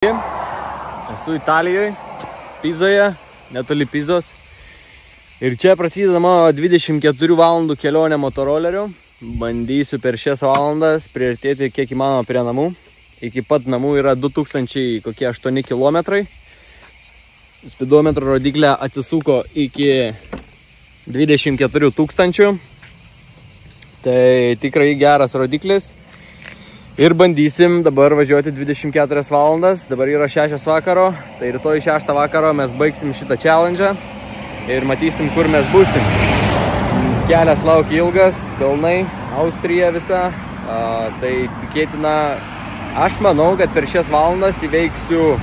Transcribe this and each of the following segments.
Esu Italijoje, Pizoje, netoli Pizos. Ir čia prasideda mano 24 valandų kelionė motoroleriu. Bandysiu per šias valandas priartėti kiek įmanoma prie namų. Iki pat namų yra 2008 kilometrai. Spidometro rodiklė atsisuko iki 24 000. Tai tikrai geras rodiklis. Ir bandysim dabar važiuoti 24 valandas. Dabar yra 6 vakaro. Tai rytoj 6 vakaro mes baigsim šitą challenge. Ir matysim, kur mes būsim. Kelias laukia ilgas, kalnai, Austrija visa. Tai tikėtina, aš manau, kad per šias valandas įveiksiu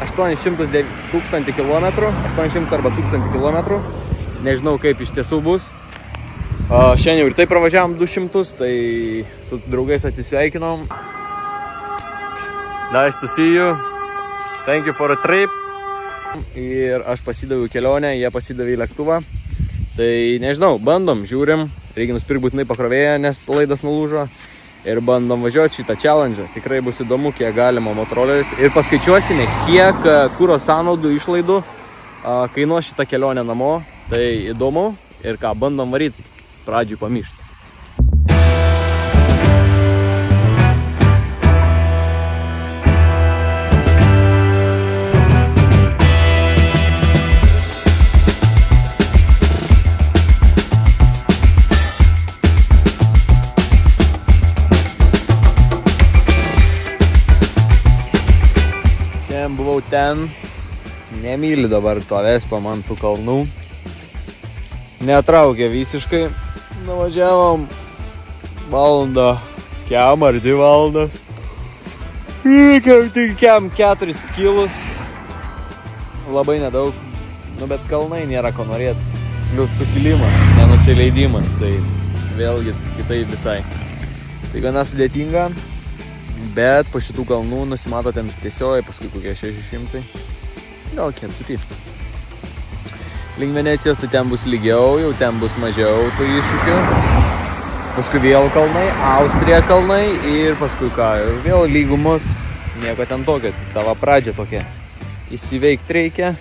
800 000 kilometrų. 800 arba 1000 kilometrų. Nežinau, kaip iš tiesų bus. Šiandien jau ir taip pravažiavom 200, tai su draugais atsisveikinom. Nice to see you. Thank you for a trip. Ir aš pasidaviau kelionę, jie pasidavė į lėktuvą. Tai nežinau, bandom, žiūrim. Reikia nusipirkti būtinai pakrovėją, nes laidas nulūžo. Ir bandom važiuoti šitą challenge. Tikrai bus įdomu, kiek galima motoroleris. Ir paskaičiuosime, kiek kuro sąnaudų išlaidų kainuos šitą kelionę namo. Tai įdomu. Ir ką, bandom varyti. Pradžiui pamiršti. Šiandien buvau ten. Nemyliu dabar to Vespa man tų kalnų. Netraukė visiškai. Nuvažiavom valandą kem ar 2 valandas. Kem 4 kilus. Labai nedaug. Bet kalnai nėra ko norėti. Plius sukilimas, nenusileidimas. Tai vėlgi kitai visai. Tai gana sudėtinga. Bet po šitų kalnų nusimato ten tiesioji, paskui kokie 600. Gal 4. Link Venecijos, tai ten bus lygiau, jau ten bus mažiau tų iššūkių. Paskui vėl kalnai, Austrija kalnai ir paskui ką, vėl lygumos. Nieko ten tokio, tavo pradžia tokia. Įsiveikti reikia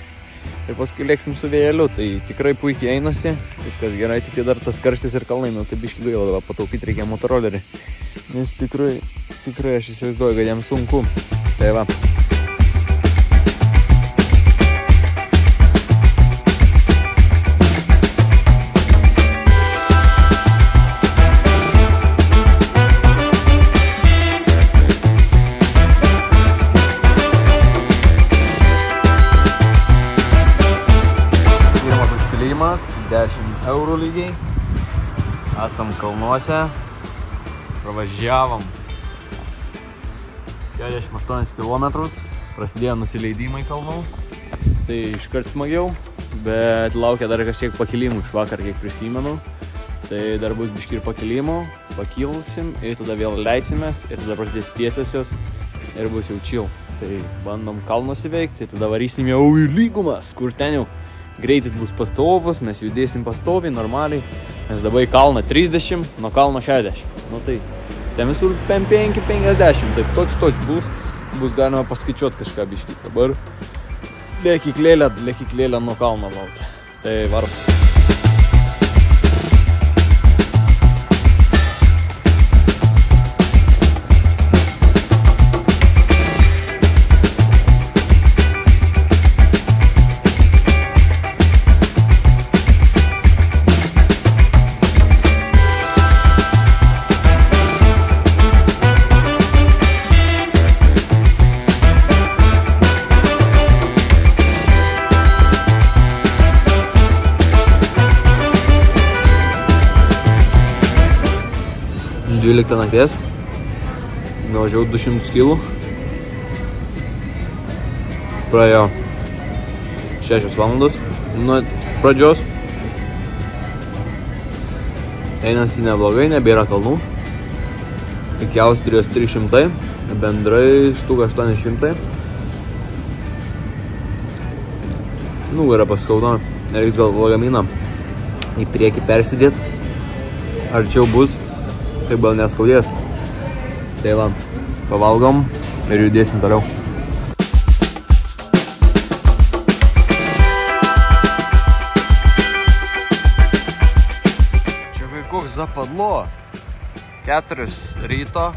ir paskui lėksim su vėjeliu, tai tikrai puikiai einasi. Viskas gerai, tik dar tas karštis ir kalnai, nu tai biški gaila, dabar pataupyti reikia motorolerį. Nes tikrai aš įsivaizduoju, kad jam sunku. Tai va. Pirmas užpilimas, 10 eurų lygiai. Esam kalnuose. Pravažiavom 48 kilometrus, prasidėjo nusileidimai kalnų, tai iškart smagiau, bet laukia dar kažkiek pakilimų iš vakar, kiek prisimenu, tai dar bus biški ir pakilimų, pakilsim ir tada vėl leisimės ir tada prasidės tiesiosios ir bus jau chill. Tai bandom kalnus įveikti, tada varysim jau į lygumas, kur ten jau greitis bus pastovus, mes judėsim pastoviai, normaliai, nes dabar į kalną 30, nuo kalno 60, nu tai ten visur 5-50, taip toč bus galima paskaičiuoti kažką biškį. Dabar lėkiklėlė nuo kalno laukia. Tai varom. Nakties, nuvažiavau 200 kilų, praėjo 6 valandos nuo pradžios, einasi neblogai, nebėra kalnų, iki Austrijos 300, bendrai štuka 800, nugarą paskauda, reiks gal lagaminą į priekį persidėti, arčiau bus. taip gal neskaudės. Tai va, pavalgom ir judėsim toliau. Zapadlo. 4 ryto.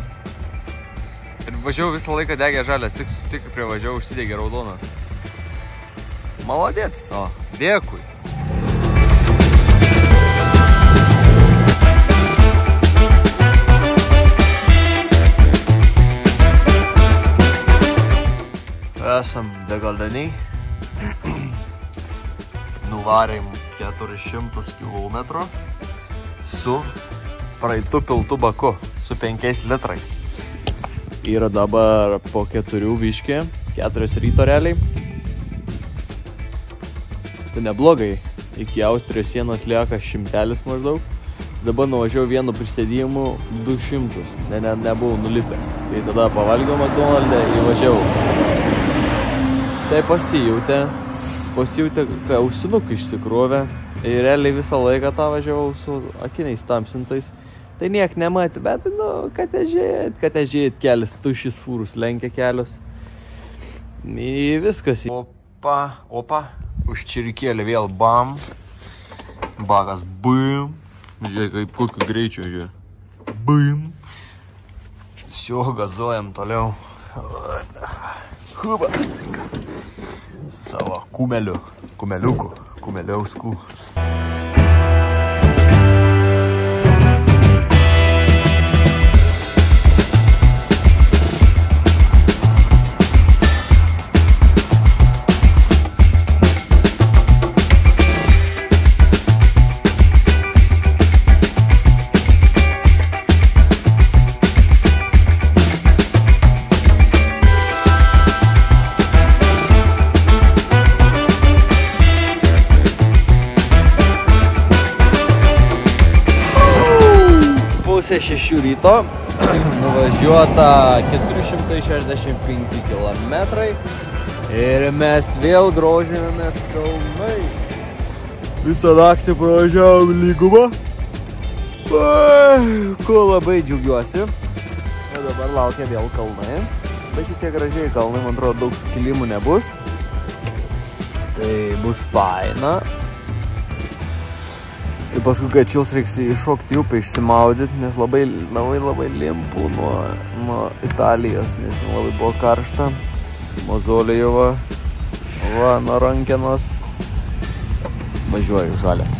Ir važiavau visą laiką degė žalias, tik prie važiavau užsidegė raudonas. Maladėtis, o, dėkui. Esam degaliniai. Nuvarėm 400 km su praeitu piltu baku, su 5 litrais. Yra dabar po 4 biškė, 4 ryto realiai. Tai neblogai, iki Austrijos sienos lieka 100 maždaug. Dabar nuvažiavau vienu prisėdimu 200, nebuvau nulipęs. Tai tada pavalgiau McDonald'e, įvažiavau. Tai pasijautė, kai ausinukai išsikrovė. Ir realiai visą laiką tą važiavau su akiniais tamsintais. Tai niek nematė, bet, kad žiūrėt kelias, tušis fūrus lenkia kelios. Ir viskas. Opa, užčirikėlė vėl bam. Bagas bum. Žiūrėk, kaip kokiu greičiu, žiūrėk. Bum. Sio, gazuojam toliau. Huba, cinka. Su savo kumeliausku. Pusė 6 ryto, nuvažiuota 465 km ir mes vėl grožinamės kalnai. Visą naktį pravažiavom lygumą, ko labai džiaugiuosi. O dabar laukia vėl kalnai, bet šitie gražiai kalnai, man atrodo, daug sukilimų nebus. Tai bus faina. Ir paskui, kai atšils, reiks iššokti į upę, išsimaudyti, nes labai limpu nuo Italijos, nes labai buvo karšta. Mozolijovo, nuo rankenos. Važiuoju žalias.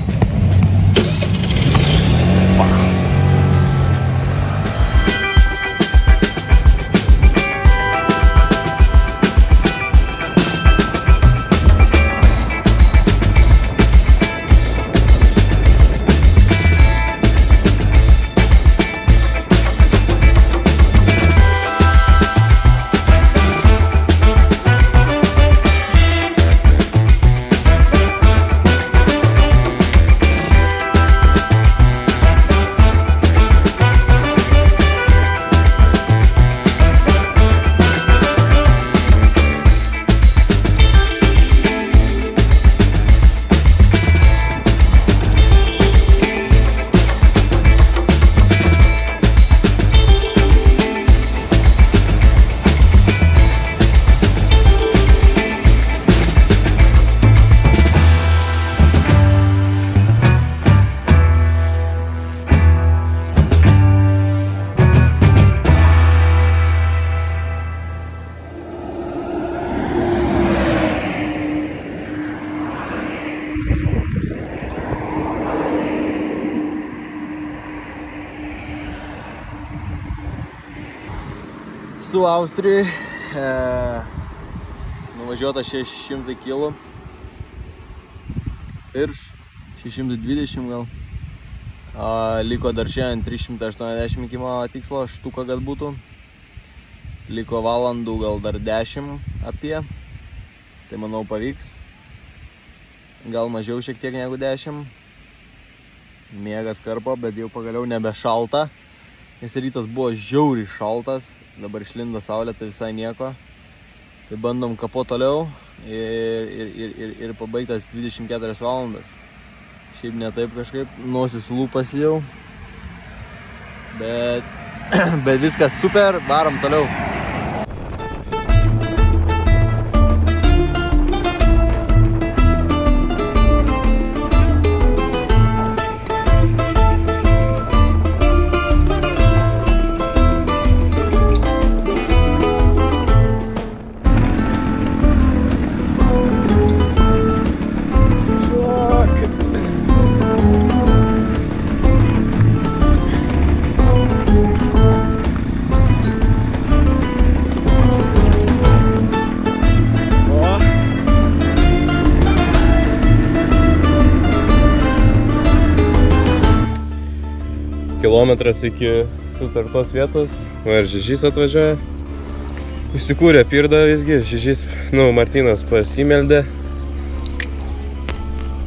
Su Austrijai, nuvažiuota 600 kg, virš 620 gal, liko dar šiandien 380 iki mano tikslo štuka, kad būtų, liko valandų gal dar 10 apie, tai manau pavyks, gal mažiau šiek tiek negu 10, miegas karpo, bet jau pagaliau nebe šalta, nes rytas buvo žiauriai šaltas. Dabar išlindo saulė, tai visai nieko. Tai bandom kapo toliau ir pabaigtas 24 valandas. Šiaip ne taip kažkaip, nosis lūpas jau. Bet viskas super, varom toliau. kilometras iki sutartos vietos. Ir Žižys atvažiuoja. Įsikūrė pirdą visgi. Žižys, Martynas pasimeldė.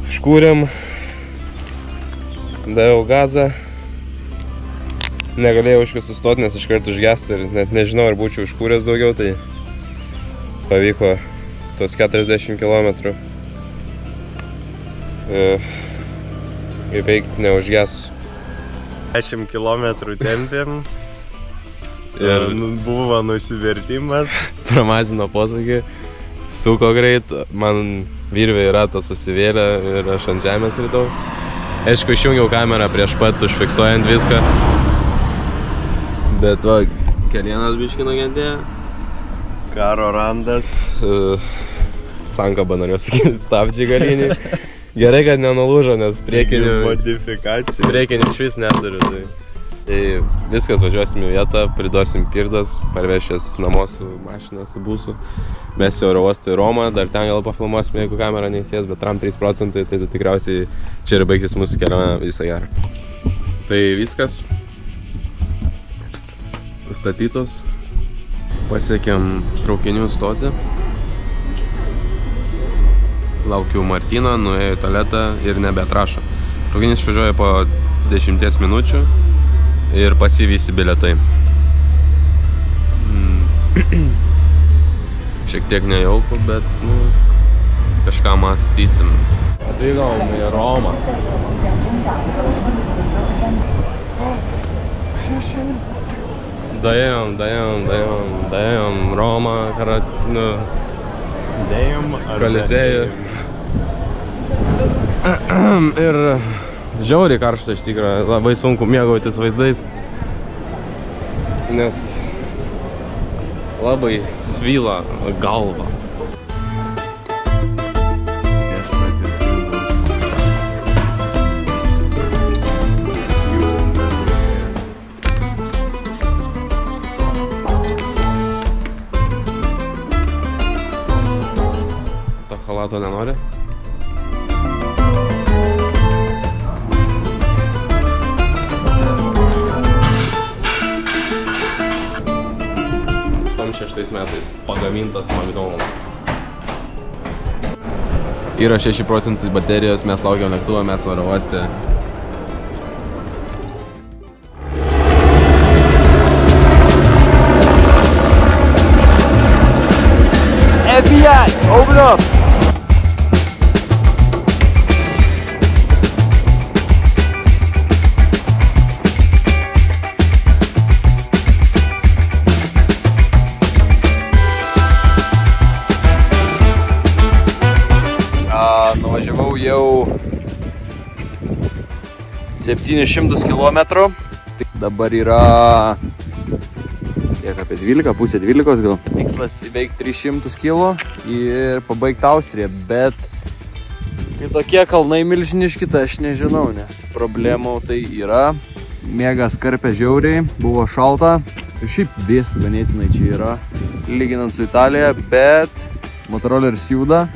Iškūrėm. Daviau gazą. Negalėjau iškart sustoti, nes iškart užgesti ir net nežinau, ar būčiau užkūręs daugiau, tai pavyko tos 40 km įveikti neužgesus. 10 km tempėm ir buvo nusivertimas. Pramazino posakį, suko greit, man virvė ratas susivėlė ir aš ant žemės ritau. Aišku, išjungiau kamerą prieš pat užfiksuojant viską. Bet va, kelienas biškį nukentėjo. Karo randas. Sankaba norėjau sakyti, stabdžiai galiniai. Gerai, kad nenulūžo, nes priekinių iš vis neturiu. Tai viskas, važiuosim į vietą, priduosim pirdas, parvešęs namo su mašina, su busu. Mes į oro uostą į Romą, dar ten gal pafilmuosim, jeigu kamera neįsės, bet RAM 3%, tai tikriausiai čia ir baigsis mūsų kelionė visą gerą. Tai viskas. Statytos. Pasiekėm traukinių stotį. Laukiu Martyną, nuėjo į tualetą ir nebeatrašo. Traukinys išvažiuoja po 10 minučių ir pasivysi bilietai. Šiek tiek nejauku, bet kažką mąstysim. Atvykom į Romą. Daėjom Romą, Kolizėjų. Ir žiauriai karšta iš tikrųjų, labai sunku mėgautis vaizdais, nes labai svyla galva. To chalato nenori? Metais pagamintas McDonald's. Yra 6% baterijos, mes laukiam lėktuvą, mes oro uoste. FBI, open up! Nuvažiavau jau 700 km. Dabar yra tiek apie 12, pusė 12 gal. Tikslas įveikti 300 km ir pabaigti Austriją, bet kai tokie kalnai milžiniški, tai aš nežinau, nes problemų tai yra. Miegas karpė žiauriai, buvo šalta. Ir šiaip vėsu ganėtinai čia yra, lyginant su Italija, bet motoroleris juda.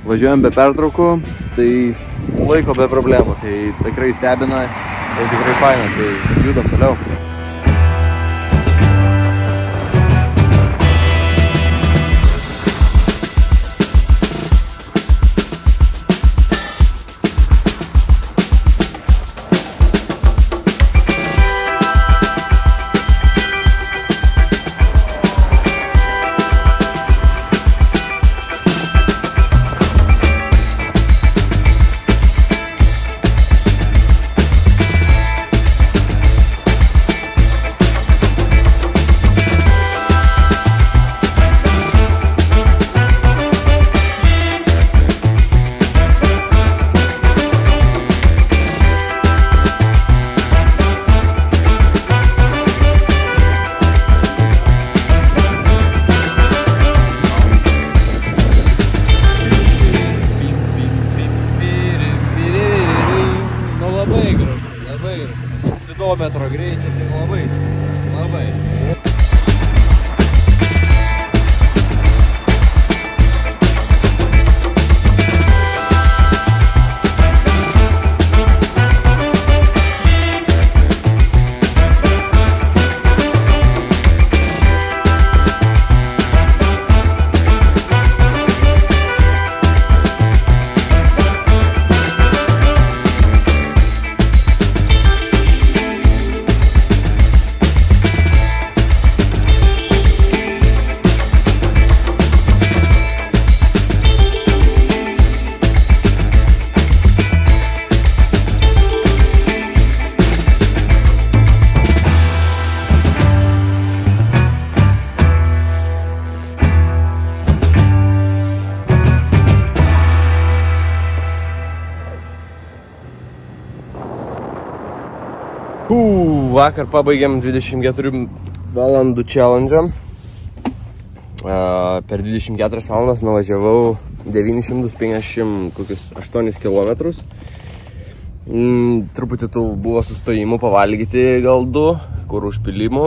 Važiuojam be pertraukų, tai laiko be problemų, tai tikrai stebina ir tikrai faina, tai judam toliau. Vakar pabaigėm 24 valandų challenge. Per 24 valandas nuvažiavau 958 kilometrus. Truputį tų buvo sustojimų pavalgyti gal 2, kur užpilimų.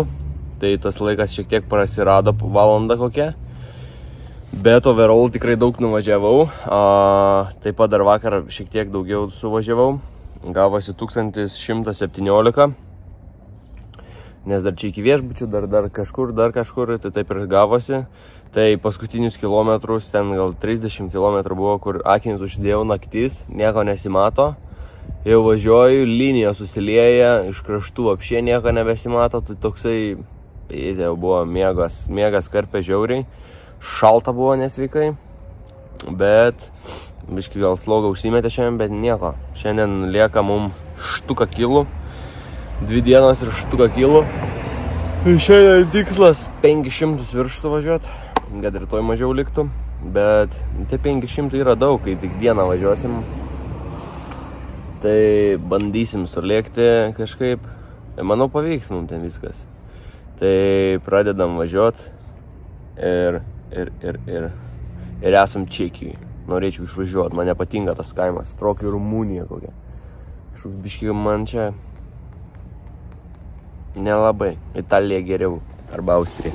Tai tas laikas šiek tiek prasirado valandą kokią. Bet overall tikrai daug nuvažiavau. Taip pat dar vakar šiek tiek daugiau suvažiavau. Gavosi 1117. Nes dar čia iki viešbučių, dar kažkur, tai taip ir gavosi. Tai paskutinius kilometrus, ten gal 30 km buvo, kur akinius užsidėjau naktis, nieko nesimato. Jau važiuoju, linija susilieja, iš kraštų apšė nieko nebesimato, tai toksai, jau buvo miegas karpė žiauriai. Šalta buvo nesveikai, bet biškai gal slogą užsimetė šiandien, bet nieko. Šiandien lieka mum štuka kilų. 2 dienos ir štuka kilų. Šiandien tikslas 500 virš suvažiuot, kad rytoj mažiau liktų. Bet tai 500 yra daug, kai tik dieną važiuosim. Tai bandysim sulėkti kažkaip. Manau, pavyks mums ten viskas. Tai pradedam važiuot ir esam Čekijoj. Norėčiau išvažiuot, man nepatinka tas kaimas. Atrodo Rumunija kokia. Kažkoks biškai man čia nelabai. Italija geriau. Arba Austrija.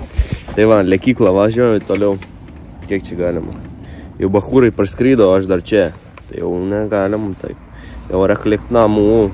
Tai va, lekyklą važiuoju toliau. Kiek čia galima. Jau bachūrai praskrydo, aš dar čia. Tai jau negalim taip. Jau rekleknamu.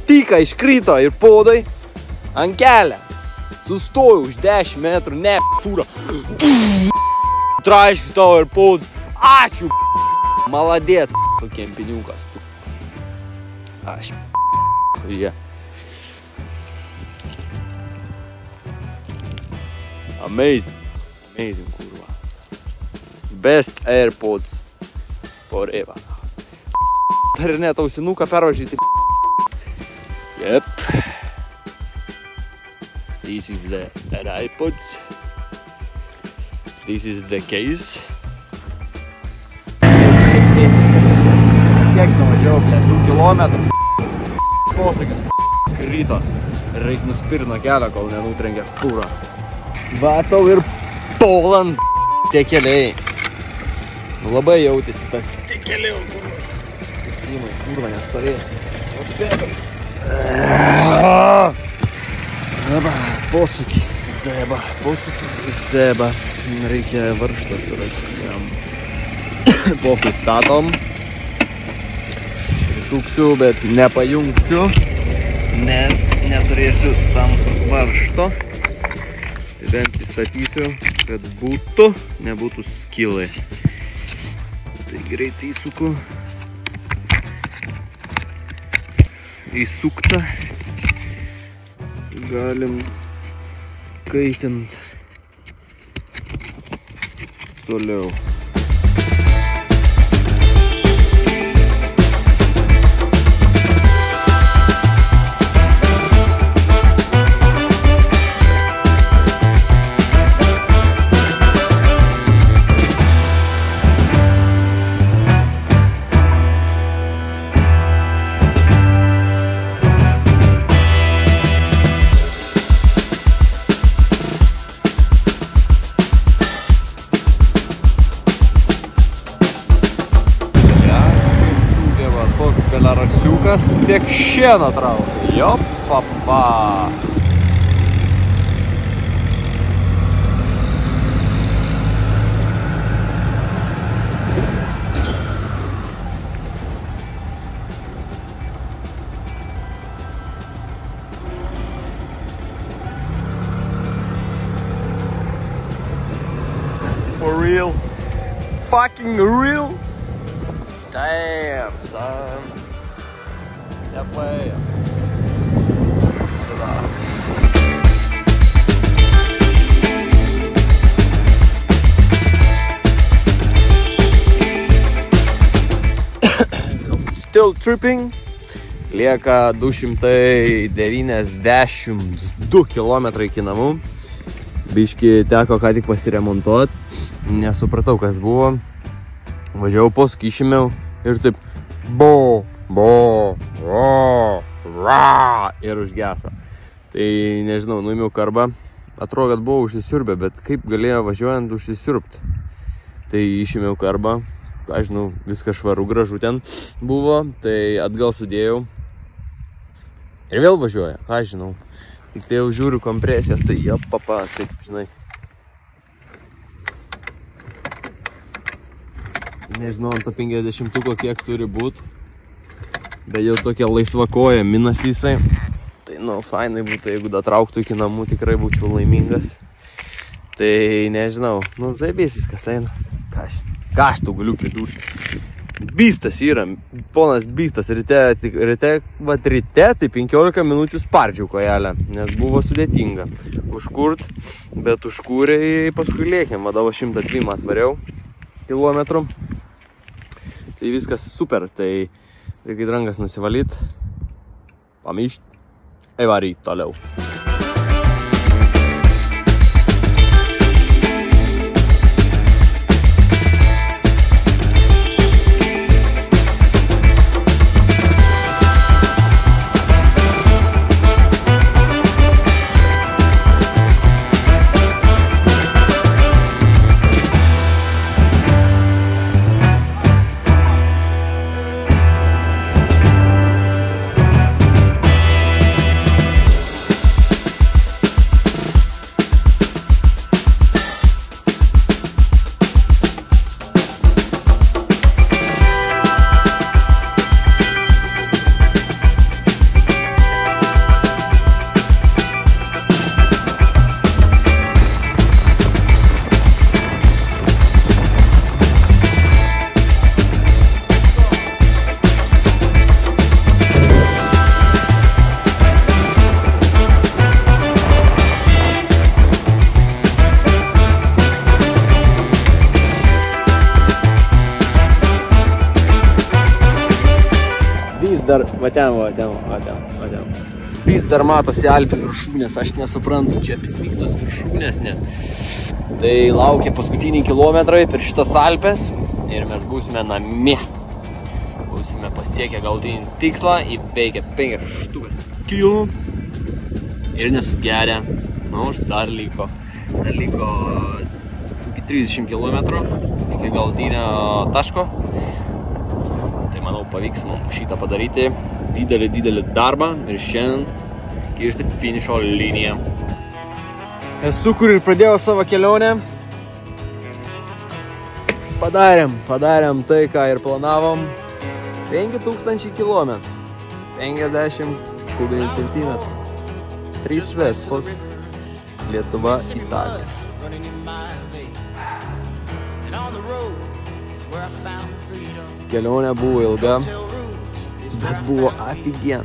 Tika iškrito ir podai ant kelio. Sustojau už 10 metrų, ne fūra. Traiškis tavo ir podus. Ačiū. Maladėt. Kempiniukas tu. Aš. Jie. Amazing. Amazing, kurva. Best AirPods forever. Dar ir net ausinuką pervažyti. Yep. This is the AirPods. This is the case. Kiek nuvažiavau, 2 kilometrų. Posakis krito. Reik nuspirt nuo kelio, kol nenutrenkia kūrą. Vatau ir Poland. Tie keliai. Labai jautėsi tas. Tie keliai, kurvas. Simai, kurva nestorės. O pėdas. Posūkis zeba. Reikia varžtą surasti jam. Pokui statom. Prisuksiu, bet nepajungsiu, nes neturėsiu tam varžto. Tai bent įstatysiu, kad nebūtų skylai. Tai greitai įsuku. Įsukta. Galim kaitint toliau. Rasiukas tiek šieno traukia. Jo, papa. real. Fucking real. Damn, son. Nepaėjo. Still tripping. Lieka 292 km iki namų. Biški teko ką tik pasiremontuot. Nesupratau, kas buvo. Važiavau posūkį, išėmiau ir taip ir užgeso. Tai nežinau, nuėmiau karbą. Atrodo, kad buvo užsisiurbę, bet kaip galėjo važiuojant užsisiurbti. Tai išėmiau karbą. Aš žinau, viskas švaru, gražu ten buvo, tai atgal sudėjau. Ir vėl važiuoja, ką žinau. Tik tai jau žiūriu kompresijas, tai jo papa, taip, žinai. Nežinau, ant to 50-tuko kiek turi būt. Bet jau tokia laisva koja, minas jisai. Tai, nu, fainai būtų, jeigu datrauktų iki namų, tikrai būčiau laimingas. Tai, nežinau, nu, zaibės viskas einas. Ką aš tau galiu pridurti? Bystas yra, ponas Bystas, ryte tai 15 minučių spardžiau kojelę, nes buvo sudėtinga užkurt, bet užkūrė paskui lėkėm, vadavo 102 atvariau kilometrų. Tai viskas super, tai reikia rankas nusivalyt, pamyšt, varyt toliau. Vis dar matosi Alpių viršūnės, aš nesuprantu, čia apsnigtos viršūnės, ne. Tai laukia paskutiniai kilometrai per šitas Alpes ir mes būsime namie. Būsime pasiekę galutinį tikslą, įveikę 5 kilų ir nesugerę. Nors dar liko iki 30 km iki galutinio taško. Tai manau pavyks mums šitą padaryti. Didelį darbą ir šiandien kirsti finišo liniją. Esu, kur ir pradėjau savo kelionę. Padarėm tai, ką ir planavom. 5000 km. 50 kubinių centimetrų. 3 Vespos. Lietuva, Italija. Kelionė buvo ilga, bet buvo aфиген.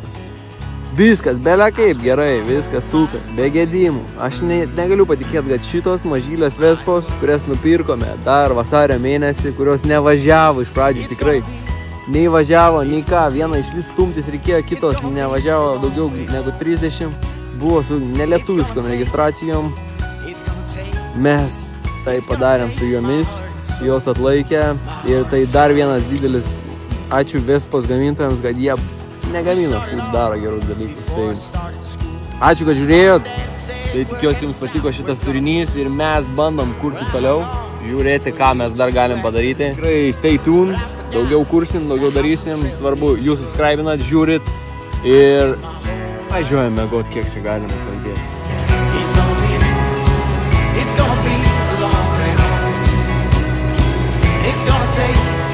Viskas, belia kaip gerai, viskas super, be gedimų. Aš negaliu patikėti, kad šitos mažylės Vespos, kurias nupirkome dar vasario mėnesį, kurios nevažiavo iš pradžių tikrai. Nei važiavo, nei ką, vieną iš vis stumtis reikėjo, kitos nevažiavo daugiau negu 30. Buvo su nelietuviškom registracijom. Mes tai padarėm su jomis, jos atlaikė ir tai dar vienas didelis ačiū Vespos gamintojams, kad jie negamino šit daro gerus dalykus. Tai ačiū, kad žiūrėjot. Tai tikiuosi jums patiko šitas turinys ir mes bandom kurti toliau, žiūrėti, ką mes dar galim padaryti. Tikrai stay tuned, daugiau kursim, daugiau darysim. Svarbu, jūs subscribinat, žiūrit ir važiuojame miegot, kiek čia galime kalbėti. It's gonna be a long way home. It's gonna take